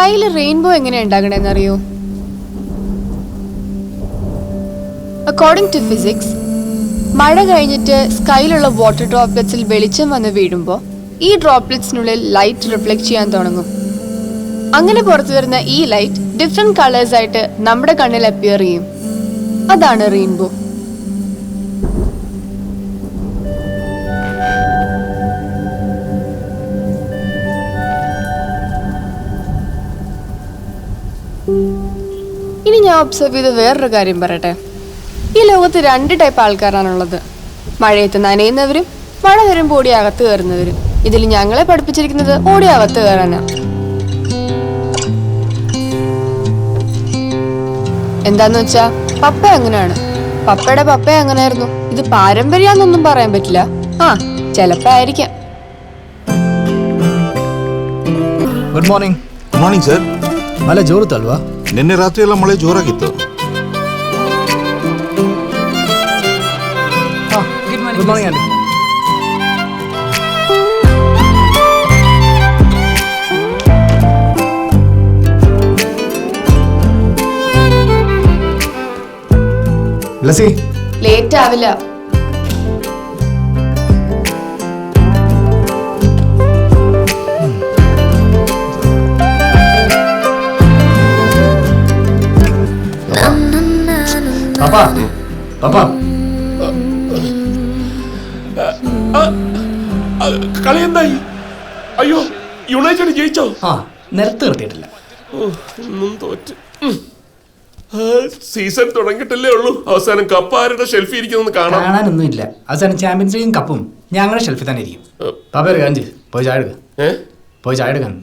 സ്കൈയിൽ rainbow എങ്ങനെയാ ഉണ്ടാകണേന്ന് അറിയോ? According to physics, മഴ കഴിഞ്ഞിട്ട് സ്കൈയിലുള്ള വാട്ടർ ഡ്രോപ്ലെറ്റ്സിൽ വെളിച്ചം വന്ന് വീഴുമ്പോൾ ഈ ഡ്രോപ്ലെറ്റ്സിനുള്ളിൽ ലൈറ്റ് റിഫ്ലക്ട് ചെയ്യാൻ തുടങ്ങും. അങ്ങനെ പുറത്തു വരുന്ന ഈ ലൈറ്റ് ഡിഫറെന്റ് കളേഴ്സ് ആയിട്ട് നമ്മുടെ കണ്ണിൽ അപ്പിയർ ചെയ്യും. അതാണ് റെയിൻബോ. ഇനി ഞാൻ ഒബ്സർവ് ചെയ്ത വേറൊരു കാര്യം പറയട്ടെ. ഈ ലോകത്ത് 2 ടൈപ്പ് ആൾക്കാരാണുള്ളത്. മഴയത്ത് നനയുന്നവരും മഴ വരുമ്പോൾ ഓടി അകത്ത് കയറുന്നവരും. ഇതിൽ ഞങ്ങളെ പഠിപ്പിച്ചിരിക്കുന്നത് ഓടി അകത്ത് കയറാനാ. എന്താന്ന് വെച്ചാ പപ്പ അങ്ങനെയാണ്. പപ്പയുടെ പപ്പ അങ്ങനെയായിരുന്നു. ഇത് പാരമ്പര്യാന്നൊന്നും പറയാൻ പറ്റില്ല. ചിലപ്പോ ആയിരിക്കാം. Good morning. Good morning sir. ಮಳೆ ಜೋರುತ್ತಲ್ವಾ? ನಿನ್ನೆ ರಾತ್ರಿ ಎಲ್ಲ ಮಳೆ ಜೋರಾಗಿತ್ತು. Good morning aunty. ലസി ലേറ്റ് ആവില്ല. പാപ്പാ പാപ്പാ കളി എന്തായി? അയ്യോ, യുണൈറ്റഡ് ജയിച്ചോ? നിലത്ത് നിർത്തിയിട്ടില്ല. ഒന്നും തോറ്റ്. സീസൺ തുടങ്ങിയിട്ടല്ലേ ഉള്ളൂ. അവസാനം കപ്പ് ആരുടെ ഷെൽഫിൽ ഇരിക്കുന്നു കാണാനൊന്നും ഇല്ല. അവസാനം ചാമ്പ്യൻസ് ലീഗും കപ്പും ഞങ്ങളുടെ ഷെൽഫിൽ തന്നെ ഇരിക്കും. പാപ്പ ഒരു കാര്യം ചെയ്യ്, പോയി ചായ എടുക്ക. പോയി ചായ എടുക്കാൻ.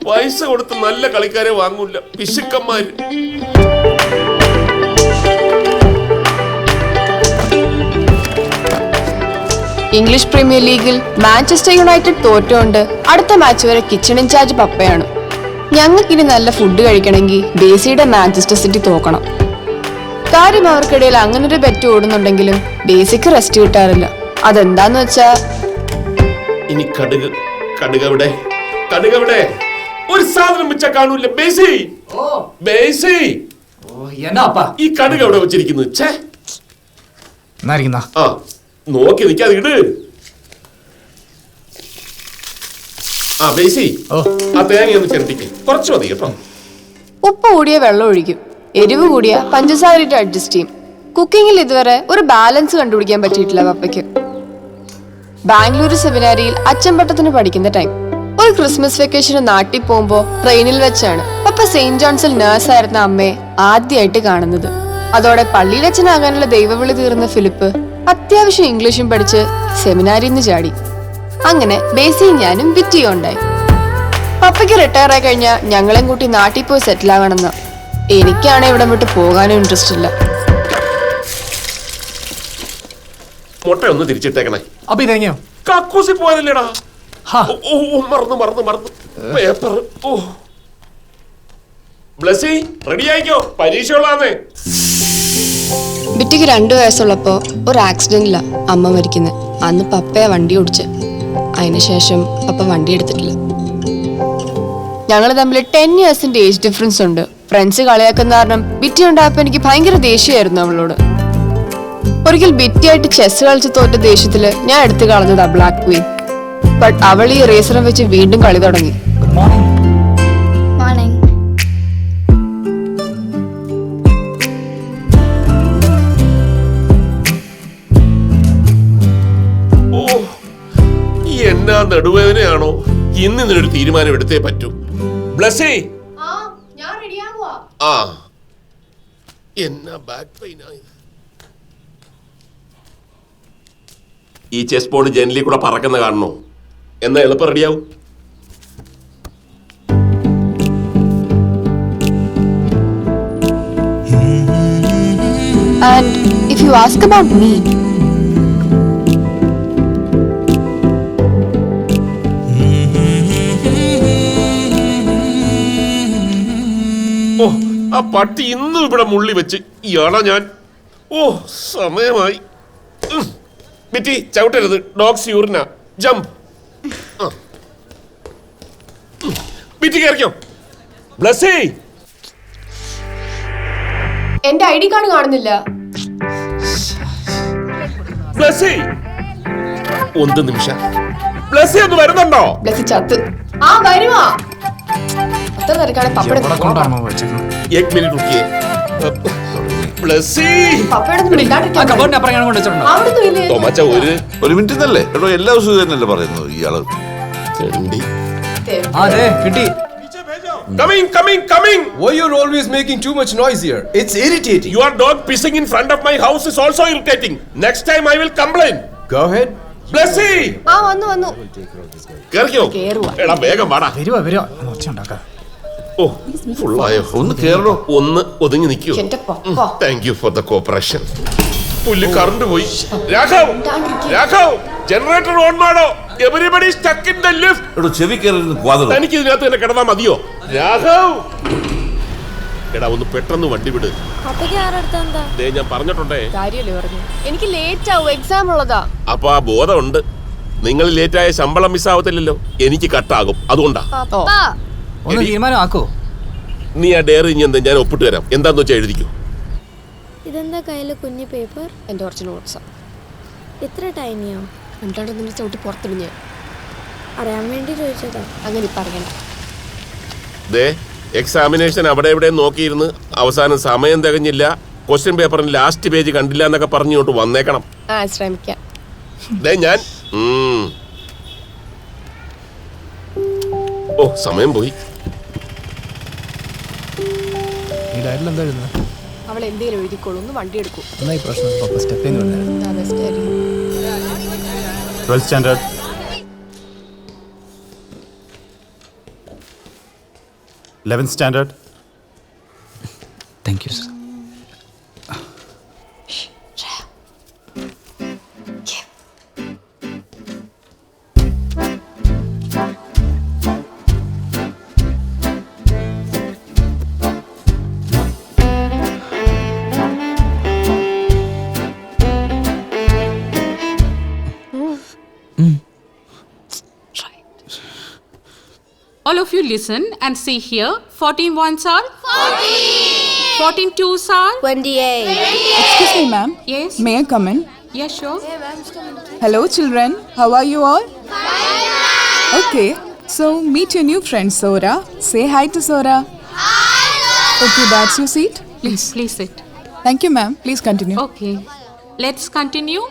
പൈസ കൊടുത്ത് നല്ല കളിക്കാരെ വാങ്ങൂല, പിശുക്കന്മാര്. ഇംഗ്ലീഷ് പ്രീമിയർ ലീഗിൽ മാഞ്ചസ്റ്റർ യുണൈറ്റഡ് തോറ്റുകൊണ്ട് അടുത്ത മാച്ച് വരെ കിച്ചൺ ഇൻചാർജ് പപ്പയാണ്. ഞങ്ങൾക്കിനി നല്ല ഫുഡ് കഴിക്കണമെങ്കിൽ ഡേസിയുടെ മാഞ്ചസ്റ്റർ സിറ്റി തോക്കണം. കാര്യം അവർക്കിടയിൽ അങ്ങനൊരു ബെറ്റ് ഓടുന്നുണ്ടെങ്കിലും ഡേസിക്ക് റെസ്റ്റ് കിട്ടാറില്ല. അതെന്താന്ന് വെച്ചാ ഇനി കടുകവിടെ ഒരു സാധനം വെച്ചാ കാണൂല. ബേസി ഈ കടുക് എവിടെ വെച്ചിരിക്കുന്നു? നോക്കി നിൽക്കാതെ ഇട്. ബേസി ആ തേങ്ങ ഒന്ന് ചെരട്ടിക്ക്. കുറച്ച് മതി കേട്ടോ. ഉപ്പ് കൂടിയ വെള്ളം ഒഴിക്കും, എരിവ് കൂടിയ പഞ്ചസാര ഇട്ട് അഡ്ജസ്റ്റ് ചെയ്യും. കുക്കിങ്ങിൽ ഇതുവരെ ഒരു ബാലൻസ് കണ്ടുപിടിക്കാൻ പറ്റിയിട്ടില്ല പപ്പയ്ക്ക്. ബാംഗ്ലൂർ സെമിനാരിയിൽ അച്ചമ്പട്ടത്തിന് പഠിക്കുന്ന ടൈം ഒരു ക്രിസ്മസ് വെക്കേഷന് നാട്ടിൽ പോകുമ്പോ ട്രെയിനിൽ വെച്ചാണ് പപ്പ സെയിന്റ് ജോൺസിൽ നേഴ്സായിരുന്ന അമ്മയെ ആദ്യമായിട്ട് കാണുന്നത്. അതോടെ പള്ളിയിലച്ഛനാകാനുള്ള ദൈവവിളി തീർന്ന ഫിലിപ്പ് അത്യാവശ്യം ഇംഗ്ലീഷും പഠിച്ച് സെമിനാരിന്ന് ചാടി. അങ്ങനെ ബേസിയും ഞാനും വിറ്റിയോ ഉണ്ടായി. പപ്പയ്ക്ക് റിട്ടയർ ആയി കഴിഞ്ഞാൽ ഞങ്ങളെയും കൂട്ടി നാട്ടിൽ പോയി സെറ്റിൽ ആവണമെന്ന. എനിക്കാണ് ഇവിടം വിട്ട് പോകാനും ഇൻട്രസ്റ്റ് ഇല്ല. മുട്ട ഒന്ന് തിരിച്ചിട്ടേക്കണേ. അപ്പൊ ഇതെങ്ങനെയോ കക്കൂസി പോയതല്ലേടാ. മറന്നു പേപ്പർ. ബ്ലസി റെഡി ആയിക്കോ, പരീക്ഷകളാന്നേ. ബിറ്റിക്ക് 2 വയസ്സുള്ളപ്പോ ഒരു ആക്സിഡന്റിലാ അമ്മ മരിക്കുന്നത്. അന്ന് പപ്പയാ വണ്ടി ഓടിച്ച്. അതിനുശേഷം പപ്പ വണ്ടി എടുത്തിട്ടില്ല. ഞങ്ങൾ തമ്മിൽ 10 ഇയേഴ്സിന്റെ ഏജ് ഡിഫറൻസ് ഉണ്ട്. ഫ്രണ്ട്സ് കളിയാക്കുന്ന കാരണം ബിറ്റി ഉണ്ടായപ്പോ എനിക്ക് ഭയങ്കര ദേഷ്യമായിരുന്നു അവളോട്. ഒരിക്കൽ ബിറ്റിയായിട്ട് ചെസ് കളിച്ച് തോറ്റ ദേഷ്യത്തില് ഞാൻ എടുത്തു കളഞ്ഞതാ ബ്ലാക്ക് ക്വീൻ. ബട്ട് അവൾ ഈ റേസറും വെച്ച് വീണ്ടും കളി തുടങ്ങി. എന്നാ നടുവേദനയാണോ? ഇന്ന് ഇതിനൊരു തീരുമാനം എടുത്തേ പറ്റൂ. ബ്ലസി എന്നാ ബാക്ക് പെയിൻ ആയി. ഈ ചെസ് ബോർഡ് ജനലിൽ കൂടെ പറക്കുന്ന കാണണോ? എന്നാ എളുപ്പം റെഡിയാവും. And if you ask about me, ആ പട്ടി ഇന്നും ഇവിടെ മുള്ളി വെച്ച് ഇയാളാ ഞാൻ. സമയമായി. ബിറ്റി ചവിട്ടരുത്, ഡോഗ്സ് യൂറിന. ജമ്പ്. പിറ്റി കയറിക്കോ. ബ്ലസ്സി, എന്റെ ID കാർഡ് കാണുന്നില്ല. ബ്ലസ്സി, ഒന്ന് നിമിഷം. ബ്ലസ്സി ഒന്ന് വരുന്നുണ്ടോ? ബ്ലസ്സി ചത്ത്. ആ വരുവാ. അത്ര തിരക്കാണ് പപ്പയുടെ എവിടെ കൊണ്ടാണോ വെച്ചേക്കുന്നത്? एक मिनट रुकिए. ബ്ലസ്സി, പപ്പയുടെ ഒന്നും ആ മിണ്ടാണ്ടിരിക്കാൻ കബോർഡിന്റെ അപ്പുറം കൊണ്ട് വെച്ചിട്ടുണ്ടോ? അവിടുന്ന് ഇല്ലേ? തോമച്ച ഒരു മിനിറ്റ് എന്നല്ലേ എടോ, എല്ലാ ദിവസവും തന്നെയല്ലേ പറയുന്നത് ഇയാള്. തെണ്ടി. ആ അതെ കിട്ടി. Coming, coming, coming. Why you're always making too much noise here? It's irritating. Your dog pissing in front of my house is also irritating. Next time I will complain. Go ahead. Blessy, ആ വന്നു. കേറിക്കോ. കേറുവാ. എടാ വേഗം വാടാ. വരുവാ ഒച്ച ഉണ്ടാക്കാം. ഓ ഫുള്ളായോ? ഒന്ന് കേറണോ? ഒന്ന് ഒതുങ്ങി നിൽക്കൂ. എന്റെ പപ്പ. Thank you for the cooperation. പുല്ല് കറണ്ട് പോയി. രാഘവ് ജനറേറ്റർ ഓൺ മാടോ. Everybody stuck in the lift. എടോ ചെവി കയറി ക്വാദർ. തനിക്ക് ഇതിനകത്ത് തന്നെ കിടന്നാ മതിയോ? രാഘവ്, എടാ ഒന്ന് പെട്ടെന്ന് വണ്ടി വിട്. ദേ ഞാൻ പറഞ്ഞിട്ടുണ്ടേ. കാര്യല്ലേ പറഞ്ഞു. എനിക്ക് ലേറ്റ് ആവും, എക്സാം ഉള്ളതാ. അപ്പൊ ആ ബോധമുണ്ട്. നിങ്ങൾ ലേറ്റായ ശമ്പളം മിസ്സാവത്തില്ലല്ലോ, എനിക്ക് കട്ടാകും. അതുകൊണ്ടാ. ഒന്ന് തീരുമാനമാക്കോ. നീ ആ ഡയറി ഇനി എന്താ ഞാൻ ഒപ്പിട്ട് തരാം. എന്താന്ന് വെച്ചാൽ എഴുതിക്കോ. ഇതെന്താ കയ്യില് കുഞ്ഞു പേപ്പർ? എന്റെ കുറച്ച് നോട്ട്സാ. ഇത്ര ടൈമിയോ? എന്നിട്ടാണ് നിന്റെ ചവിട്ടി പുറത്തിടിഞ്ഞ്. അറിയാൻ വേണ്ടി ചോദിച്ചതാ. അങ്ങനെ ഇപ്പൊ അറിയണ്ട. ദേ എക്സാമിനേഷൻ അവിടെ ഇവിടെ നോക്കിയിരുന്ന് അവസാനം സമയം തികഞ്ഞില്ല, ക്വസ്റ്റ്യൻ പേപ്പറിന് ലാസ്റ്റ് പേജ് കണ്ടില്ല എന്നൊക്കെ പറഞ്ഞോട്ട് വന്നേക്കണം. ആ ശ്രമിക്കാം. ദേ ഞാൻ ഓ സമയം പോയി. ഈ ഡയറിൽ എന്താ എഴുതുന്നത്? അവൾ എന്തേലും എഴുതിക്കോളൂ. ഒന്ന് വണ്ടി എടുക്കൂ. എന്നാ ഈ പ്രശ്നം പപ്പ സ്റ്റെപ്പ് ചെയ്യുന്നു വരുന്നത്. എന്താ ബെസ്റ്റ് ആയിരിക്കും. 12th standard. 11th standard. Thank you sir. All of you listen and see here. 14 ones are? 14. 14 twos are? 28. Excuse me, ma'am. Yes. May I come in? Yes, sure. Hello, children. How are you all? Okay. So, meet your new friend, Sora. Say hi to Sora. Okay, that's your seat. Please sit. Thank you, ma'am. Please continue. Okay. Let's continue.